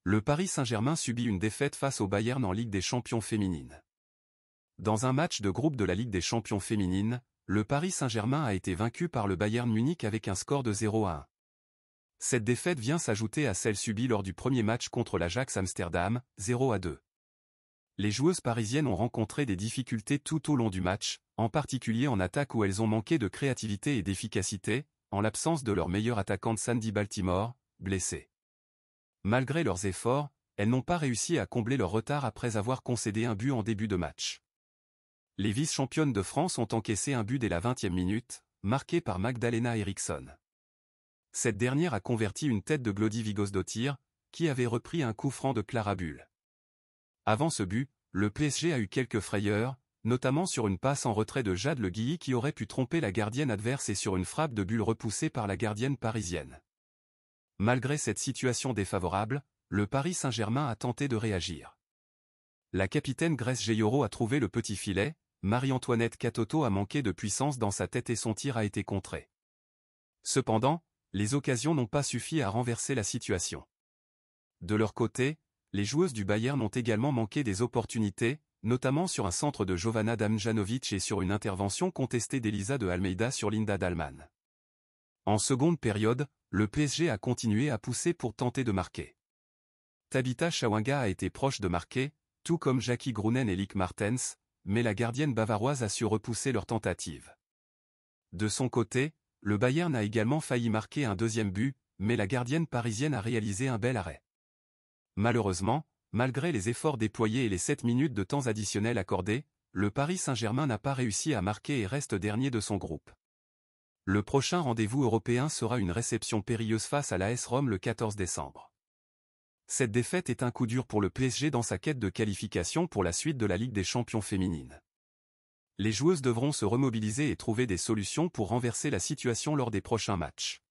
Le Paris Saint-Germain subit une défaite face au Bayern en Ligue des Champions féminine. Dans un match de groupe de la Ligue des Champions féminine, le Paris Saint-Germain a été vaincu par le Bayern Munich avec un score de 0-1. Cette défaite vient s'ajouter à celle subie lors du premier match contre l'Ajax Amsterdam, 0-2. Les joueuses parisiennes ont rencontré des difficultés tout au long du match, en particulier en attaque où elles ont manqué de créativité et d'efficacité, en l'absence de leur meilleure attaquante Sandy Baltimore, blessée. Malgré leurs efforts, elles n'ont pas réussi à combler leur retard après avoir concédé un but en début de match. Les vice-championnes de France ont encaissé un but dès la 20e minute, marqué par Magdalena Eriksson. Cette dernière a converti une tête de Glody Vigosdottir, qui avait repris un coup franc de Clara Bull. Avant ce but, le PSG a eu quelques frayeurs, notamment sur une passe en retrait de Jade Le Guilly qui aurait pu tromper la gardienne adverse et sur une frappe de Bull repoussée par la gardienne parisienne. Malgré cette situation défavorable, le Paris Saint-Germain a tenté de réagir. La capitaine Grace Geyoro a trouvé le petit filet, Marie-Antoinette Katoto a manqué de puissance dans sa tête et son tir a été contré. Cependant, les occasions n'ont pas suffi à renverser la situation. De leur côté, les joueuses du Bayern ont également manqué des opportunités, notamment sur un centre de Jovana Damjanovic et sur une intervention contestée d'Elisa de Almeida sur Linda Dahlmann. En seconde période, le PSG a continué à pousser pour tenter de marquer. Tabitha Chawinga a été proche de marquer, tout comme Jackie Groenen et Lick Martens, mais la gardienne bavaroise a su repousser leur tentative. De son côté, le Bayern a également failli marquer un deuxième but, mais la gardienne parisienne a réalisé un bel arrêt. Malheureusement, malgré les efforts déployés et les 7 minutes de temps additionnels accordés, le Paris Saint-Germain n'a pas réussi à marquer et reste dernier de son groupe. Le prochain rendez-vous européen sera une réception périlleuse face à l'AS Rome le 14 décembre. Cette défaite est un coup dur pour le PSG dans sa quête de qualification pour la suite de la Ligue des Champions féminine. Les joueuses devront se remobiliser et trouver des solutions pour renverser la situation lors des prochains matchs.